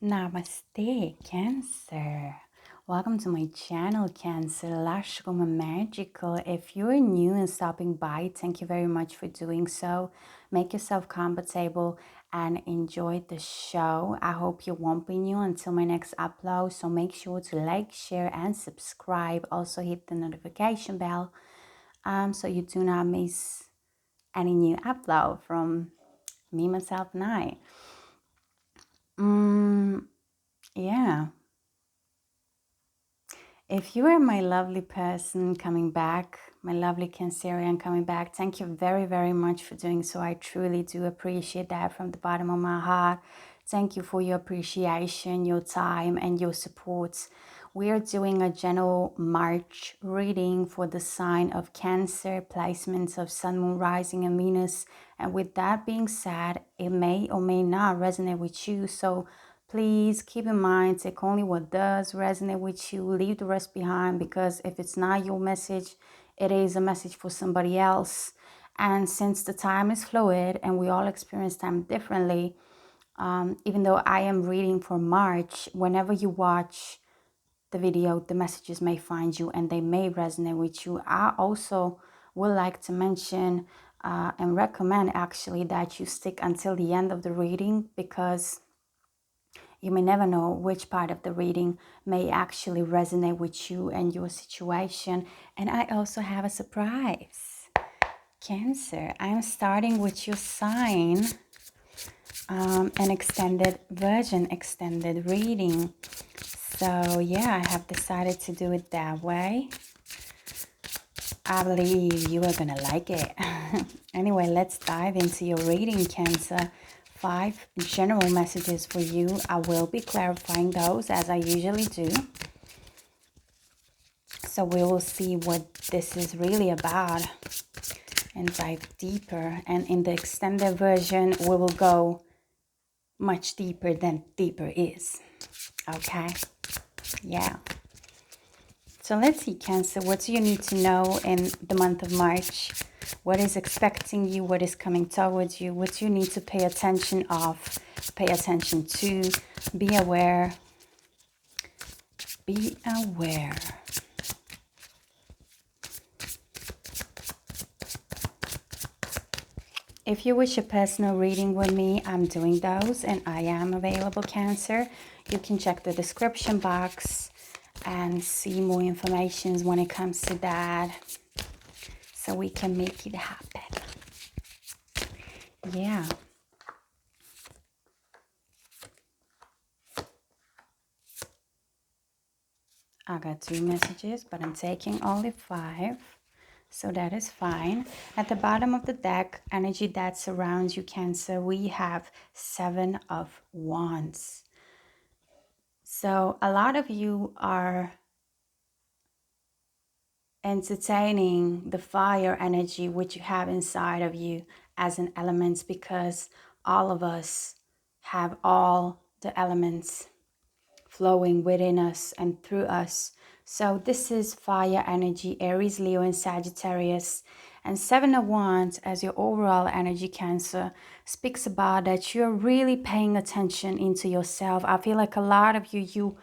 Namaste, Cancer. Welcome to my channel, Cancer, Lashroomamagical. If you're new and stopping by, thank you very much for doing so. Make yourself comfortable and enjoy the show. I hope you won't be new until my next upload. So make sure to like, share, and subscribe. Also hit the notification bell so you do not miss any new upload from me, myself, and I. Yeah. If you are my lovely person coming back, my lovely Cancerian coming back, thank you very, very much for doing so. I truly do appreciate that from the bottom of my heart. Thank you for your appreciation, your time, and your support. We are doing a general March reading for the sign of Cancer, placements of Sun, Moon, Rising, and Venus. And with that being said, it may or may not resonate with you. So please keep in mind, take only what does resonate with you, leave the rest behind, because if it's not your message, it is a message for somebody else. And since the time is fluid and we all experience time differently, even though I am reading for March, whenever you watch the video, the messages may find you and they may resonate with you. I also would like to mention and recommend actually that you stick until the end of the reading, because you may never know which part of the reading may actually resonate with you and your situation. And I also have a surprise. Cancer, I'm starting with your sign, an extended version, extended reading. So yeah, I have decided to do it that way. I believe you are gonna like it. Anyway, let's dive into your reading, Cancer. 5 general messages for you. I will be clarifying those as I usually do. So we will see what this is really about and dive deeper. And in the extended version, we will go much deeper than deeper is. Okay? Yeah. So let's see, Cancer, what do you need to know in the month of March? What is expecting you? What is coming towards you? What do you need to pay attention of? Pay attention to? Be aware. Be aware. If you wish a personal reading with me, I'm doing those and I am available, Cancer. You can check the description box and see more information when it comes to that, so we can make it happen. Yeah. I got 2 messages, but I'm taking only 5, so that is fine. At the bottom of the deck, energy that surrounds you, Cancer, we have 7 of Wands. So a lot of you are entertaining the fire energy which you have inside of you as an element, because all of us have all the elements flowing within us and through us. So this is fire energy, Aries, Leo, and Sagittarius. And 7 of Wands as your overall energy, Cancer, speaks about that you're really paying attention into yourself. I feel like a lot of you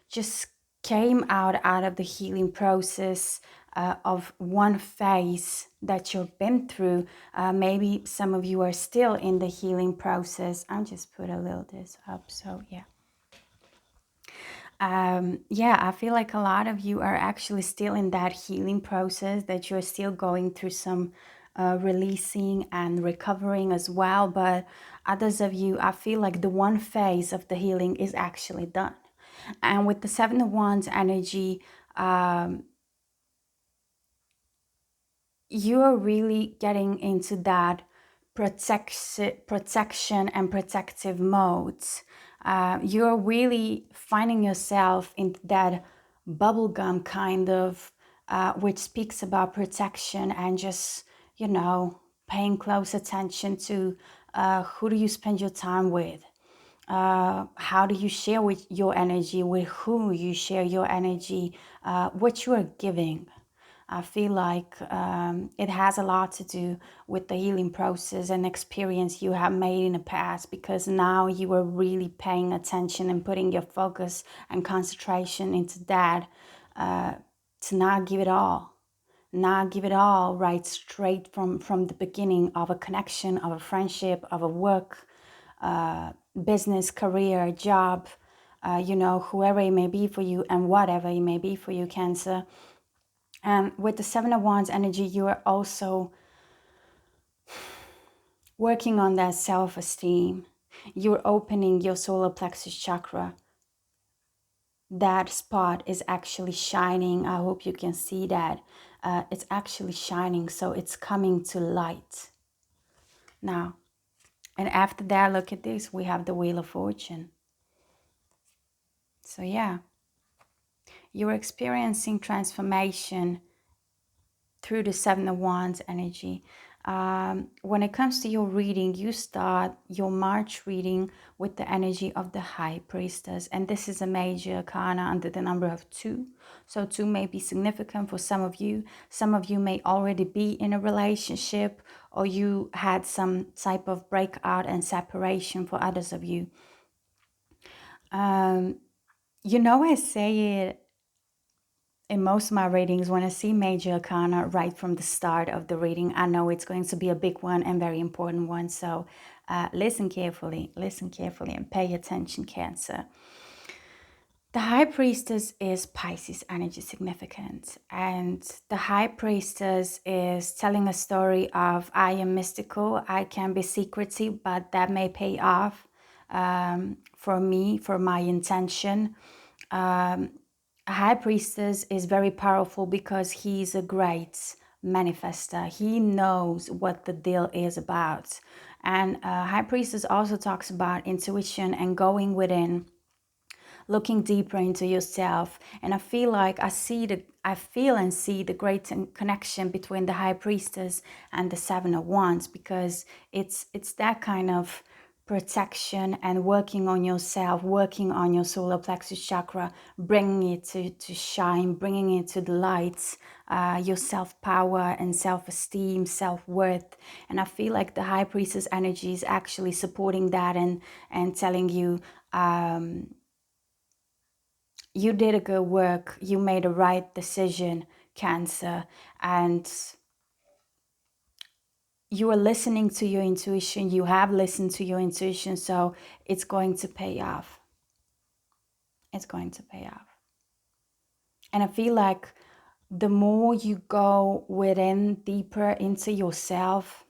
just came out of the healing process of one phase that you've been through. Maybe some of you are still in the healing process. I'll just put a little this up, so yeah. Yeah, I feel like a lot of you are actually still in that healing process, that you're still going through some releasing and recovering as well. But others of you, I feel like the one phase of the healing is actually done. And with the 7 of Wands energy, you are really getting into that protection and protective modes. You're really finding yourself in that bubblegum kind of, which speaks about protection and just, you know, paying close attention to who do you spend your time with. How do you share with your energy, with who you share your energy, what you are giving. I feel like it has a lot to do with the healing process and experience you have made in the past, because now you are really paying attention and putting your focus and concentration into that, to not give it all. Not give it all right straight from the beginning of a connection, of a friendship, of a work, business, career, job, whoever it may be for you and whatever it may be for you, Cancer. And with the Seven of Wands energy, you are also working on that self-esteem. You're opening your solar plexus chakra. That spot is actually shining. I hope you can see that. It's actually shining, so it's coming to light now. And after that, look at this. We have the Wheel of Fortune. So yeah, you're experiencing transformation through the Seven of Wands energy. When it comes to your reading, you start your March reading with the energy of the High Priestess. And this is a major arcana under the number of 2. So 2 may be significant for some of you. Some of you may already be in a relationship, or you had some type of breakout and separation for others of you. I say it in most of my readings, when I see major arcana right from the start of the reading, I know it's going to be a big one and very important one. So listen carefully, and pay attention, Cancer. The High Priestess is Pisces energy significant. And the High Priestess is telling a story of, I am mystical, I can be secretive, but that may pay off for me, for my intention. A High Priestess is very powerful because he's a great manifester. He knows what the deal is about. And High Priestess also talks about intuition and going within, looking deeper into yourself. And I feel like I feel and see the great connection between the High Priestess and the Seven of Wands, because it's that kind of protection and working on yourself, working on your solar plexus chakra, bringing it to shine, bringing it to the light, your self-power and self-esteem, self-worth. And I feel like the High Priestess energy is actually supporting that and telling you, you did a good work, you made a right decision, Cancer, and you are listening to your intuition, you have listened to your intuition, so it's going to pay off. It's going to pay off. And I feel like the more you go within, deeper into yourself,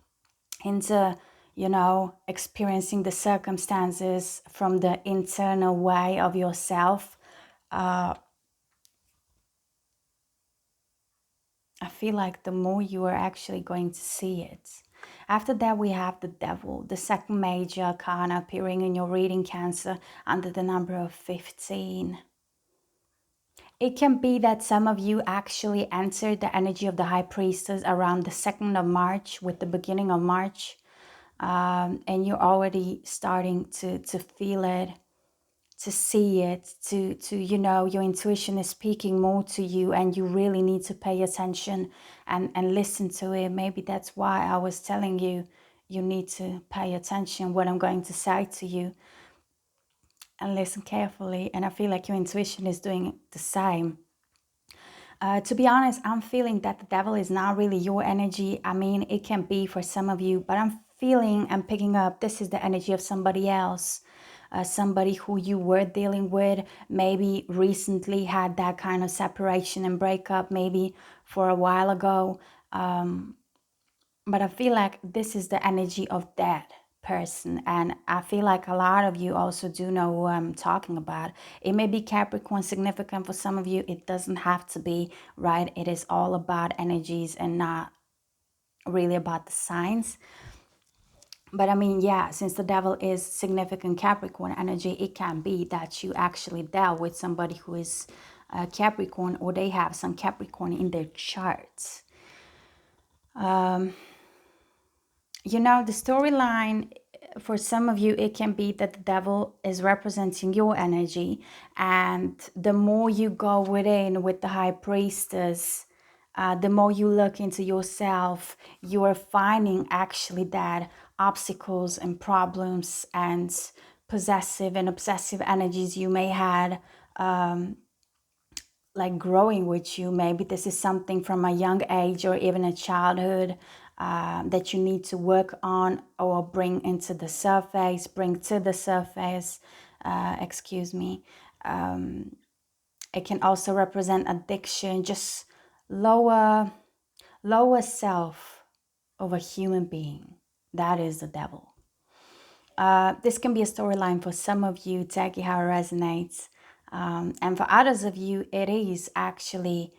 into, experiencing the circumstances from the internal way of yourself, I feel like the more you are actually going to see it. After that, we have the Devil, the second major arcana appearing in your reading, Cancer, under the number of 15. It can be that some of you actually entered the energy of the High Priestess around the 2nd of March, with the beginning of March, and you're already starting to feel it, to see it, to your intuition is speaking more to you, and you really need to pay attention and listen to it. Maybe that's why I was telling you, you need to pay attention what I'm going to say to you, and listen carefully. And I feel like your intuition is doing the same. To be honest, I'm feeling that the Devil is not really your energy. I mean, it can be for some of you, but I'm feeling and picking up this is the energy of somebody else. Somebody who you were dealing with, maybe recently had that kind of separation and breakup, maybe for a while ago. But I feel like this is the energy of that person. And I feel like a lot of you also do know who I'm talking about. It may be Capricorn significant for some of you. It doesn't have to be, right? It is all about energies and not really about the signs. But I mean, yeah, since the Devil is significant Capricorn energy, it can be that you actually dealt with somebody who is Capricorn, or they have some Capricorn in their charts. The storyline for some of you, it can be that the Devil is representing your energy. And the more you go within with the High Priestess, The more you look into yourself, you are finding actually that obstacles and problems and possessive and obsessive energies you may had, like growing with you. Maybe this is something from a young age or even a childhood, that you need to work on or bring to the surface, excuse me. It can also represent addiction, just lower self of a human being. That is the devil. This can be a storyline for some of you. Take it how it resonates. And for others of you, it is actually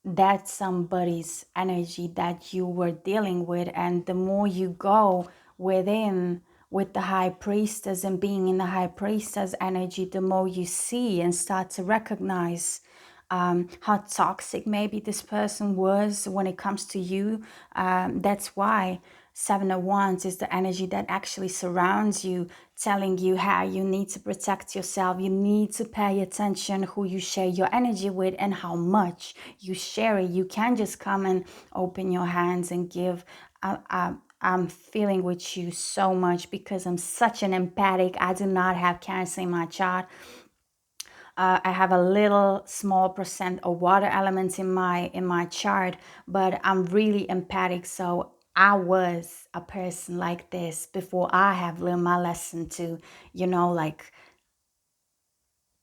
that somebody's energy that you were dealing with. And the more you go within with the high priestess and being in the high priestess energy, the more you see and start to recognize how toxic maybe this person was when it comes to you. That's why Seven of Wands is the energy that actually surrounds you, telling you how you need to protect yourself. You need to pay attention who you share your energy with and how much you share it. You can't just come and open your hands and give. I'm feeling with you so much because I'm such an empathic. I do not have Cancer in my chart. I have a little small percent of water elements in my chart, but I'm really empathic. So I was a person like this before I have learned my lesson to, like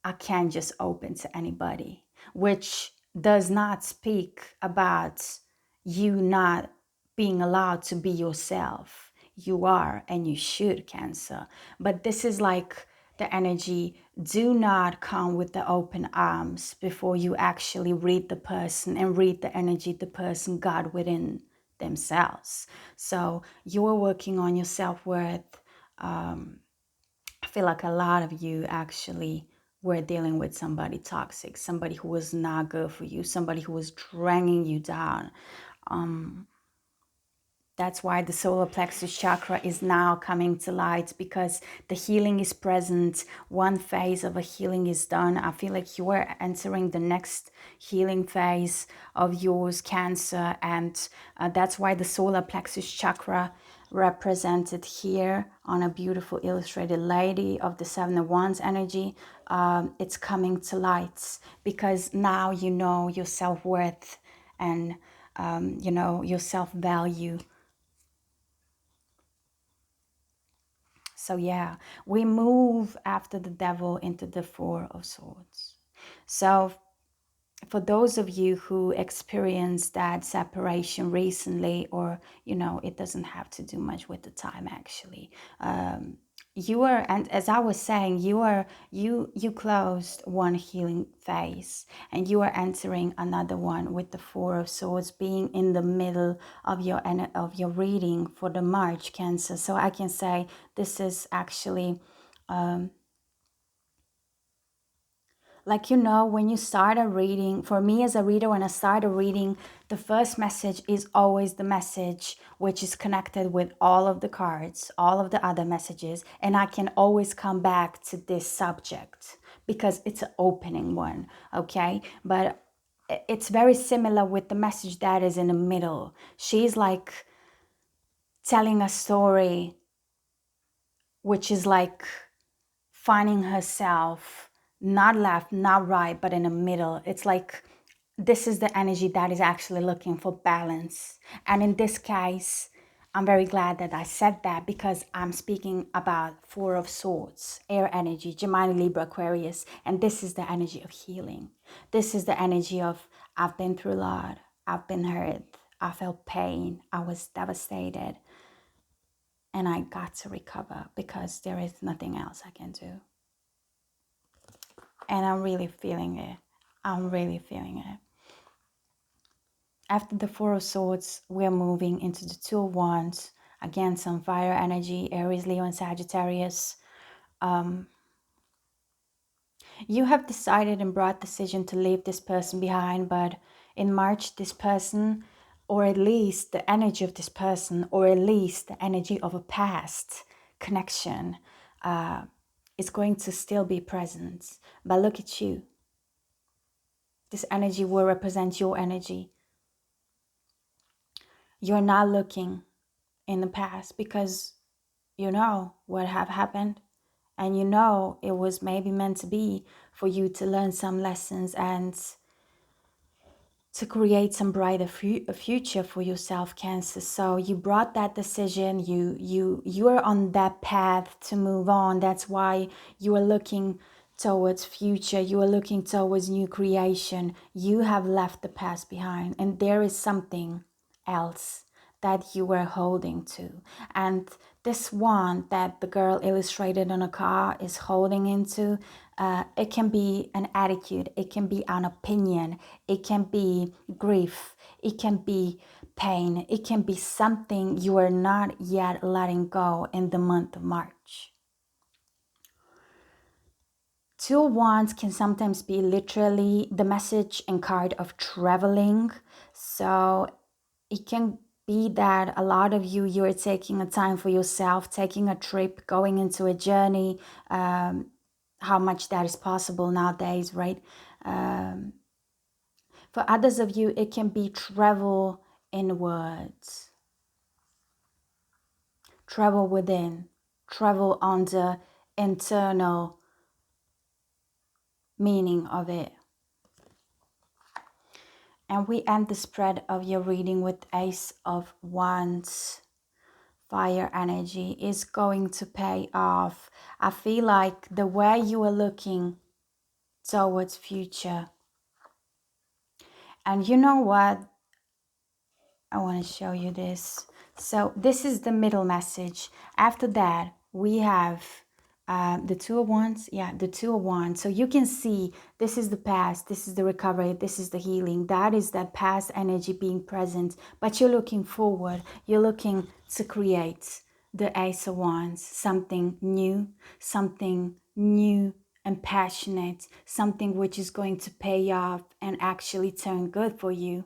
I can't just open to anybody, which does not speak about you not being allowed to be yourself. You are and you should, Cancer. But this is like the energy. Do not come with the open arms before you actually read the person and read the energy the person got within themselves. So you are working on your self-worth. I feel like a lot of you actually were dealing with somebody toxic, somebody who was not good for you, somebody who was dragging you down. That's why the solar plexus chakra is now coming to light, because the healing is present. One phase of a healing is done. I feel like you are entering the next healing phase of yours, Cancer. And that's why the solar plexus chakra represented here on a beautiful illustrated lady of the Seven of Wands energy, it's coming to light because now you know your self-worth and your self-value. So yeah, we move after the devil into the Four of Swords. So for those of you who experienced that separation recently, or it doesn't have to do much with the time actually, you are, and as I was saying, you closed one healing phase and you are entering another one with the Four of Swords being in the middle of your reading for the March, Cancer. So I can say this is actually like, when you start a reading, for me as a reader, when I start a reading, the first message is always the message which is connected with all of the cards, all of the other messages. And I can always come back to this subject because it's an opening one, okay? But it's very similar with the message that is in the middle. She's like telling a story, which is like finding herself not left, not right, but in the middle. It's like this is the energy that is actually looking for balance. And in this case, I'm very glad that I said that because I'm speaking about Four of Swords, air energy, Gemini, Libra, Aquarius. And this is the energy of healing. This is the energy of I've been through a lot. I've been hurt. I felt pain. I was devastated. And I got to recover because there is nothing else I can do. And I'm really feeling it. I'm really feeling it. After the Four of Swords, we're moving into the Two of Wands. Again, some fire energy, Aries, Leo, and Sagittarius. You have decided and brought decision to leave this person behind, but in March, this person, or at least the energy of this person, or at least the energy of a past connection, is going to still be present. But look at you. This energy will represent your energy. you're not looking in the past because you know what have happened, and you know it was maybe meant to be for you to learn some lessons and to create some brighter future for yourself, Cancer. So you brought that decision. You are on that path to move on. That's why you are looking towards future. You are looking towards new creation. You have left the past behind, and there is something else that you were holding to. And this one that the girl illustrated on a car is holding into, it can be an attitude, it can be an opinion, it can be grief, it can be pain, it can be something you are not yet letting go in the month of March. Two of Wands can sometimes be literally the message and card of traveling. So it can be that a lot of you are taking a time for yourself, taking a trip, going into a journey, how much that is possible nowadays, right? For others of you, it can be travel inwards, travel within, travel on the internal meaning of it. And we end the spread of your reading with Ace of Wands. Fire energy is going to pay off. I feel like the way you are looking towards future. And you know what? I want to show you this. So this is the middle message. After that, we have the Two of Wands. Yeah, the Two of Wands. So you can see this is the past, this is the recovery, this is the healing. That is that past energy being present. But you're looking forward. You're looking to create the Ace of Wands. Something new and passionate. Something which is going to pay off and actually turn good for you.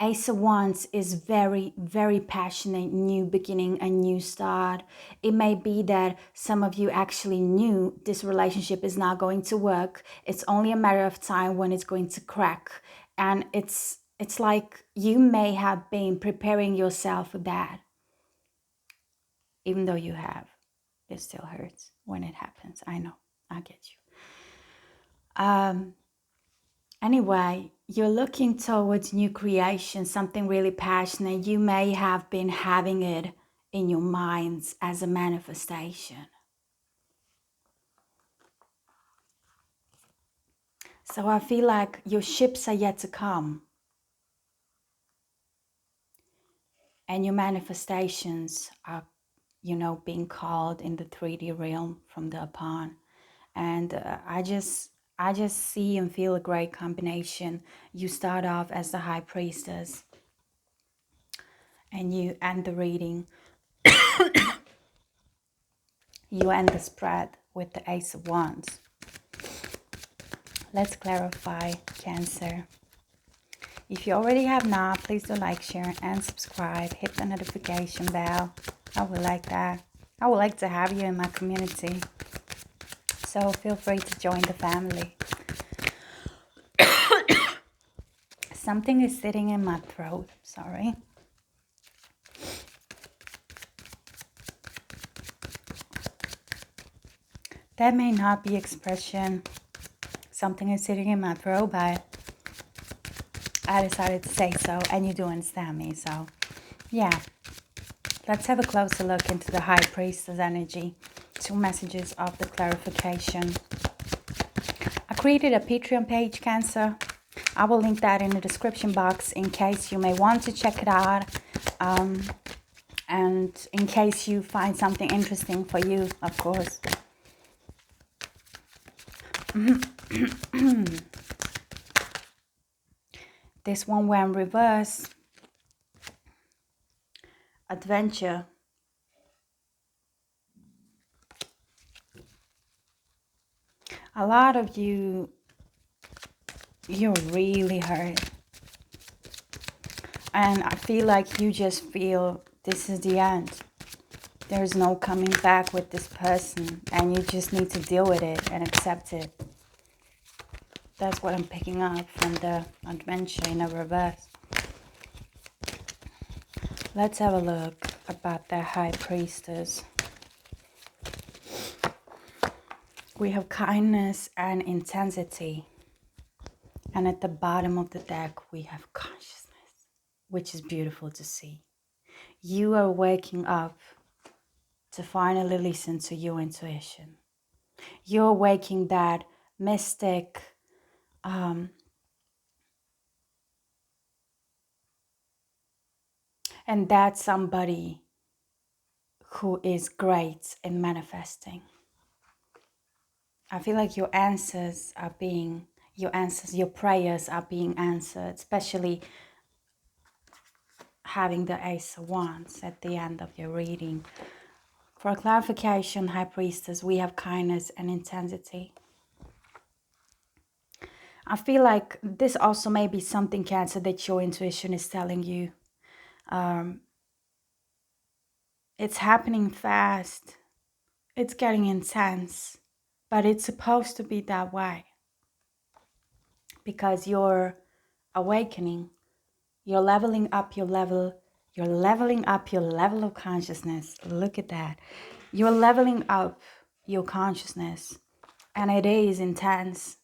Ace of Wands is very, very passionate, new beginning, a new start. It may be that some of you actually knew this relationship is not going to work. It's only a matter of time when it's going to crack. And it's like you may have been preparing yourself for that. Even though you have, it still hurts when it happens. I know, I get you. Anyway, you're looking towards new creation, something really passionate. You may have been having it in your minds as a manifestation. So I feel like your ships are yet to come. And your manifestations are, being called in the 3D realm from the upon. And I just see and feel a great combination. You start off as the High Priestess and you end the reading. You end the spread with the Ace of Wands. Let's clarify, Cancer. If you already have not, please do like, share, and subscribe. Hit the notification bell. I would like that. I would like to have you in my community. So feel free to join the family. Something is sitting in my throat. Sorry. That may not be expression. Something is sitting in my throat, but I decided to say so, and you do understand me. So, yeah. Let's have a closer look into the High Priestess energy. 2 messages of the clarification. I created a Patreon page, Cancer. I will link that in the description box in case you may want to check it out. And in case you find something interesting for you, of course. This one went reverse. Adventure. A lot of you're really hurt. And I feel like you just feel this is the end. There's no coming back with this person. And you just need to deal with it and accept it. That's what I'm picking up from the adventure in a reverse. Let's have a look about the High Priestess. We have kindness and intensity. And at the bottom of the deck, we have consciousness, which is beautiful to see. You are waking up to finally listen to your intuition. You're waking that mystic, and that's somebody who is great in manifesting. I feel like your prayers are being answered, especially having the Ace of Wands at the end of your reading. For clarification, High Priestess, we have kindness and intensity. I feel like this also may be something, Cancer, that your intuition is telling you. It's happening fast. It's getting intense. But it's supposed to be that way. Because you're awakening. You're leveling up your level. You're leveling up your level of consciousness. Look at that. You're leveling up your consciousness. And it is intense.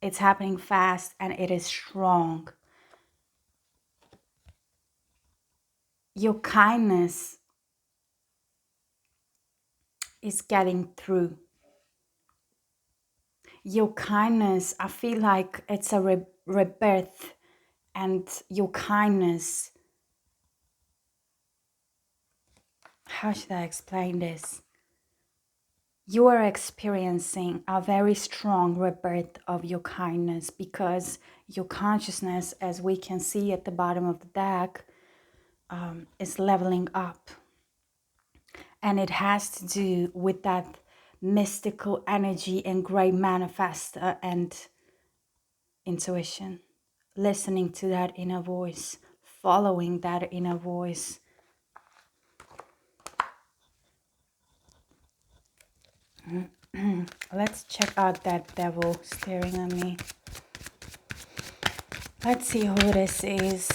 It's happening fast and it is strong. Your kindness is getting through. Your kindness, I feel like it's a rebirth, and your kindness, how should I explain this? You are experiencing a very strong rebirth of your kindness, because your consciousness, as we can see at the bottom of the deck, is leveling up. And it has to do with that mystical energy and great manifester and intuition. Listening to that inner voice, following that inner voice. Let's check out that devil staring at me. Let's see who this is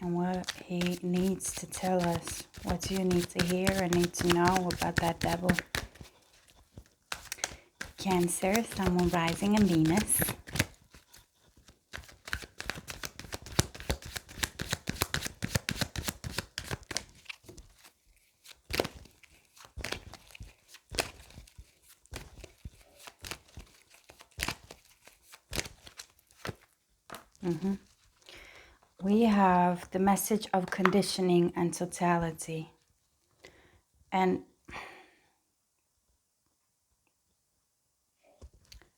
and what he needs to tell us. What do you need to hear and need to know about that devil? Cancer, Sun, Moon, Rising, and Venus. We have the message of conditioning and totality. And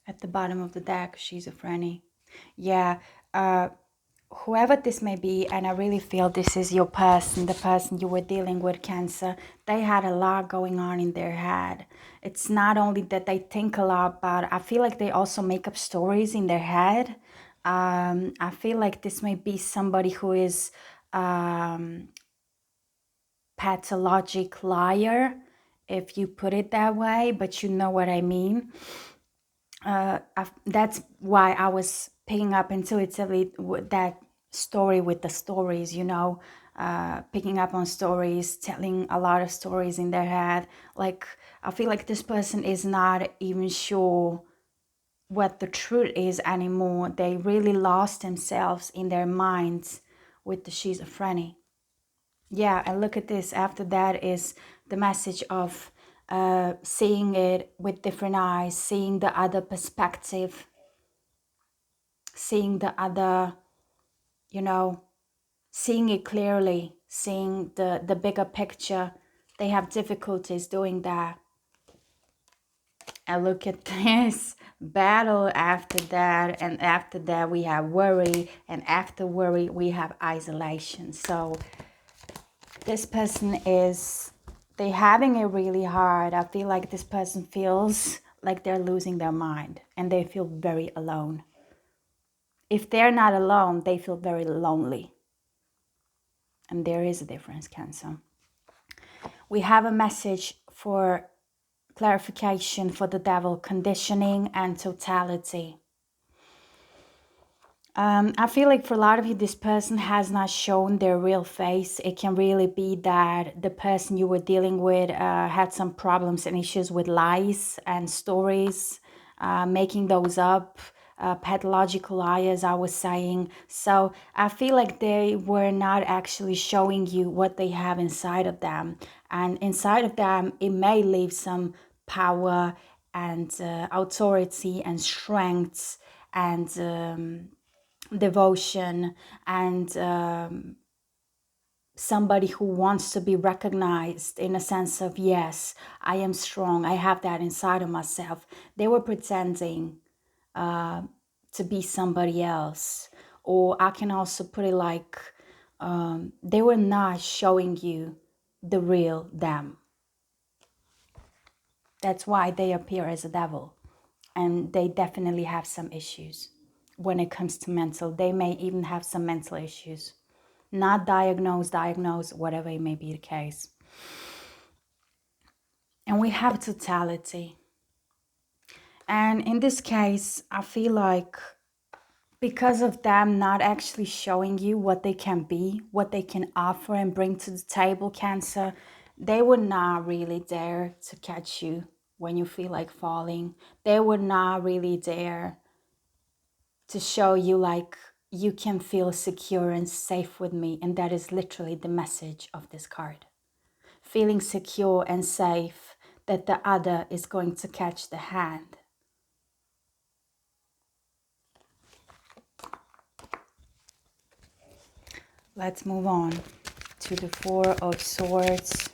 at the bottom of the deck, schizophrenia. Yeah, whoever this may be, and I really feel this is your person, the person you were dealing with, Cancer, they had a lot going on in their head. It's not only that they think a lot, but I feel like they also make up stories in their head. I feel like this may be somebody who is pathologic liar, if you put it that way, but you know what I mean. That's why I was picking up intuitively with that story with the stories, picking up on stories, telling a lot of stories in their head. Like, I feel like this person is not even sure what the truth is anymore. They really lost themselves in their minds with the schizophrenia. Yeah, and look at this. After that is the message of seeing it with different eyes, seeing the other perspective, seeing the other, seeing it clearly, seeing the bigger picture. They have difficulties doing that. And look at this battle after that. And after that, we have worry. And after worry, we have isolation. So this person they're having it really hard. I feel like this person feels like they're losing their mind. And they feel very alone. If they're not alone, they feel very lonely. And there is a difference, Cancer. We have a message for clarification for the devil, conditioning and totality. I feel like for a lot of you, this person has not shown their real face. It can really be that the person you were dealing with had some problems and issues with lies and stories, making those up, pathological liars, I was saying. So I feel like they were not actually showing you what they have inside of them. And inside of them, it may leave some power and authority and strength and devotion and somebody who wants to be recognized in a sense of, yes, I am strong, I have that inside of myself. They were pretending to be somebody else. Or I can also put it like they were not showing you the real them. That's why they appear as a devil. And they definitely have some issues when it comes to mental. They may even have some mental issues. Not diagnosed, whatever it may be the case. And we have totality. And in this case, I feel like because of them not actually showing you what they can be, what they can offer and bring to the table, Cancer, they would not really dare to catch you when you feel like falling. They would not really dare to show you like you can feel secure and safe with me. And that is literally the message of this card. Feeling secure and safe that the other is going to catch the hand. Let's move on to the Four of Swords.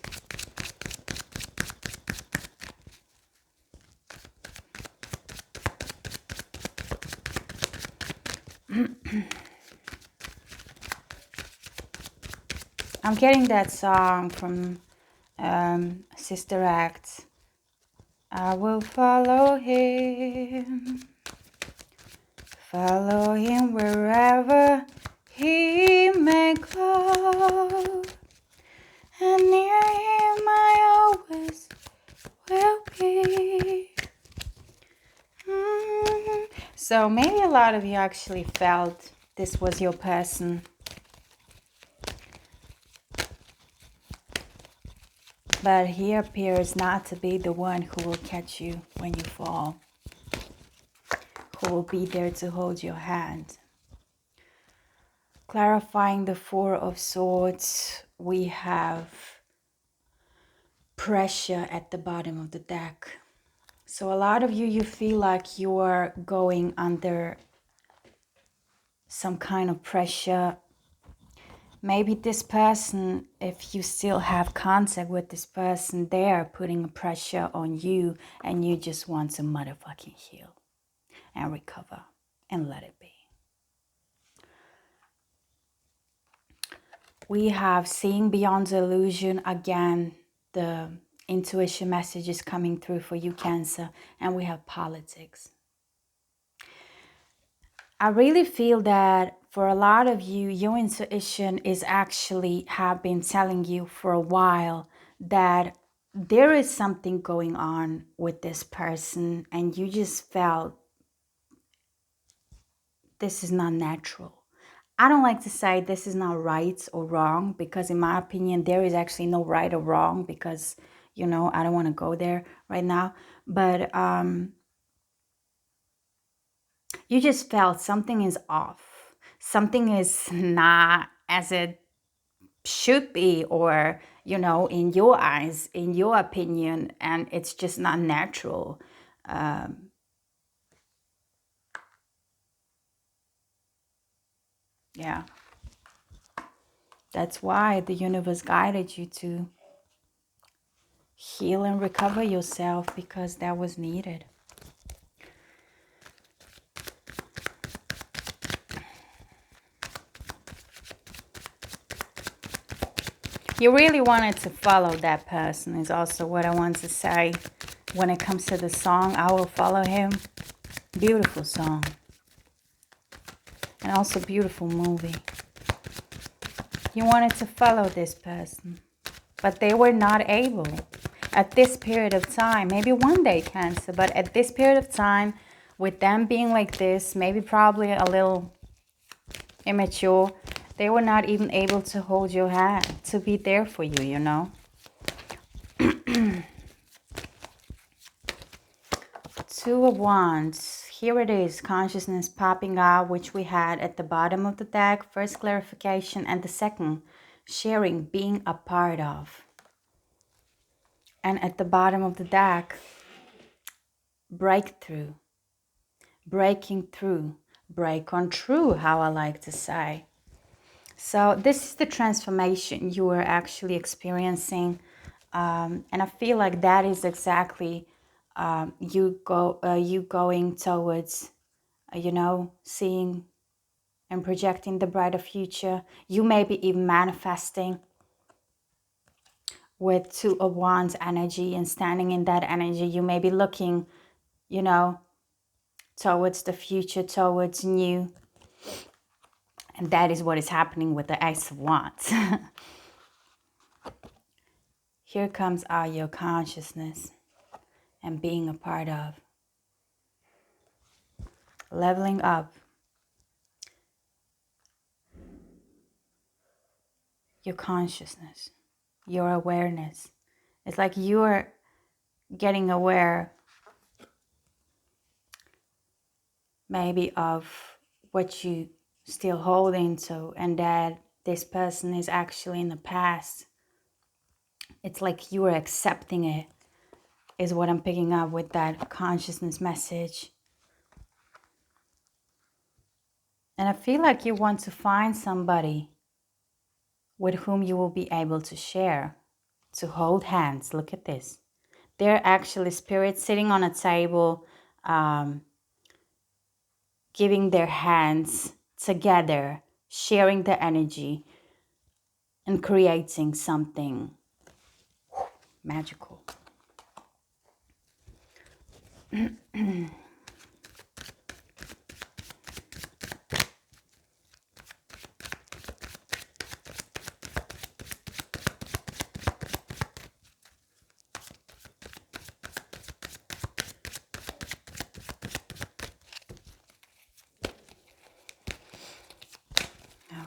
I'm getting that song from Sister Act. I will follow him wherever he may go, and near him I always will be. So maybe a lot of you actually felt this was your person. But he appears not to be the one who will catch you when you fall, who will be there to hold your hand. Clarifying the Four of Swords, we have pressure at the bottom of the deck. So a lot of you, you feel like you are going under some kind of pressure. Maybe this person, if you still have contact with this person, they're putting pressure on you and you just want to motherfucking heal and recover and let it be. We have seeing beyond the illusion. Again, the intuition message is coming through for you, Cancer. And we have politics. I really feel that for a lot of you, your intuition is actually have been telling you for a while that there is something going on with this person and you just felt this is not natural. I don't like to say this is not right or wrong because in my opinion, there is actually no right or wrong because, you know, I don't want to go there right now. But you just felt something is off. Something is not as it should be, or, you know, in your eyes, in your opinion, and it's just not natural. Yeah. That's why the universe guided you to heal and recover yourself, because that was needed. You really wanted to follow that person is also what I want to say. When it comes to the song, I Will Follow Him. Beautiful song. And also beautiful movie. You wanted to follow this person, but they were not able. At this period of time, maybe one day, Cancer, but at this period of time, with them being like this, maybe probably a little immature. They were not even able to hold your hand, to be there for you, you know. Two of Wands. Here it is, consciousness popping out, which we had at the bottom of the deck. First, clarification, and the second, sharing, being a part of. And at the bottom of the deck, breakthrough, breaking through, break on through, how I like to say. So this is the transformation you are actually experiencing. And I feel like that is exactly you going towards, you know, seeing and projecting the brighter future. You may be even manifesting with Two of Wands energy and standing in that energy. You may be looking, you know, towards the future, towards new. And that is what is happening with the Ace of Wands. Here comes your consciousness and being a part of. Leveling up your consciousness, your awareness. It's like you're getting aware maybe of what you still hold into, and that this person is actually in the past. It's like you are accepting it, is what I'm picking up with that consciousness message. And I feel like you want to find somebody with whom you will be able to share, to hold hands. Look at this. They're actually spirits sitting on a table, giving their hands together, sharing the energy, and creating something magical.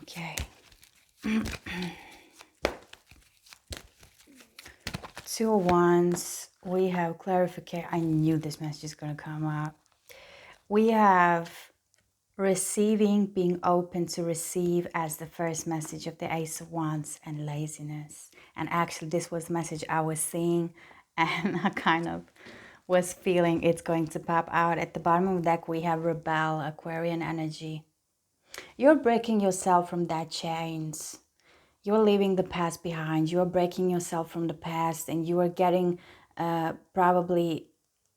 Okay. Two of Wands. We have clarification. I knew this message is going to come up. We have receiving, being open to receive as the first message of the Ace of Wands, and laziness. And actually, this was the message I was seeing, and I kind of was feeling it's going to pop out. At the bottom of the deck, we have rebel, Aquarian energy. You're breaking yourself from that chains. You're leaving the past behind. You're breaking yourself from the past, and you are getting probably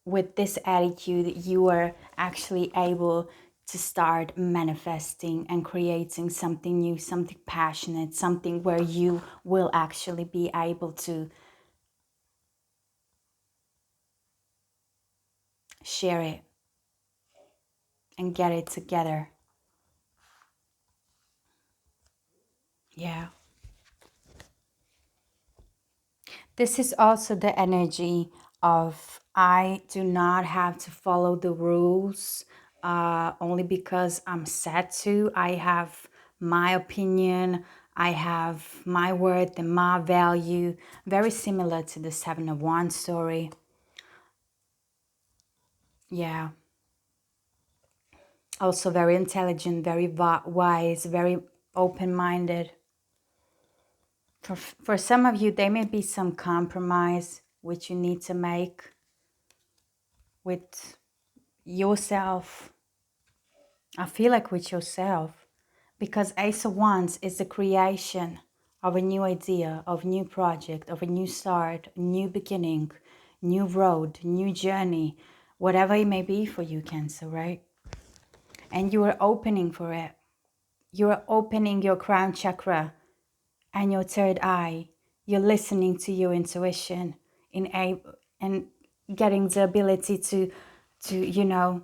with this attitude, you are actually able to start manifesting and creating something new, something passionate, something where you will actually be able to share it and get it together. Yeah. This is also the energy of I do not have to follow the rules only because I'm sad to. I have my opinion. I have my worth and my value. Very similar to the Seven of Wands story. Yeah. Also very intelligent, very wise, very open-minded. For some of you, there may be some compromise which you need to make with yourself. I feel like with yourself, because Ace of Wands is the creation of a new idea, of a new project, of a new start, a new beginning, new road, new journey, whatever it may be for you, Cancer, right? And you are opening for it. You are opening your crown chakra and your third eye. You're listening to your intuition and getting the ability to you know,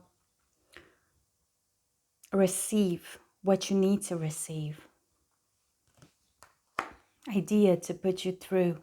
receive what you need to receive. Idea to put you through.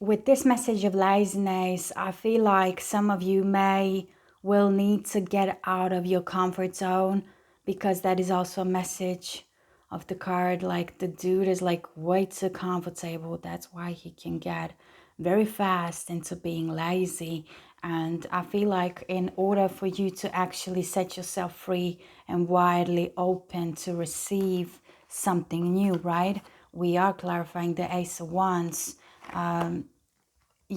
With this message of laziness, I feel like some of you may will need to get out of your comfort zone, because that is also a message of the card. Like the dude is like way too comfortable. That's why he can get very fast into being lazy. And I feel like in order for you to actually set yourself free and widely open to receive something new, right? We are clarifying the Ace of Wands.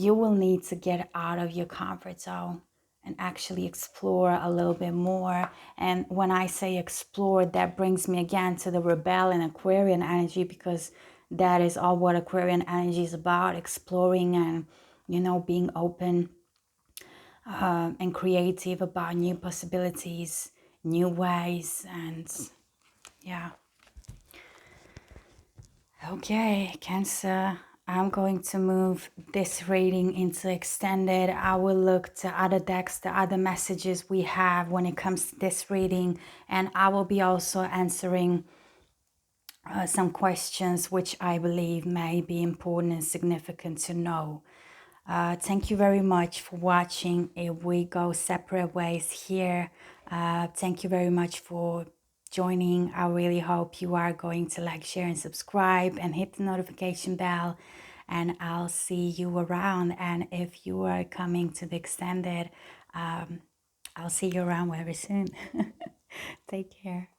You will need to get out of your comfort zone and actually explore a little bit more. And when I say explore, that brings me again to the rebel and Aquarian energy, because that is all what Aquarian energy is about: exploring and, you know, being open and creative about new possibilities, new ways. And yeah. Okay, Cancer, I'm going to move this reading into extended. I will look to other decks, the other messages we have when it comes to this reading, and I will be also answering some questions which I believe may be important and significant to know. Thank you very much for watching. If we go separate ways here, thank you very much for joining. I really hope you are going to like, share, and subscribe, and hit the notification bell. And I'll see you around. And if you are coming to the extended, I'll see you around very soon. Take care.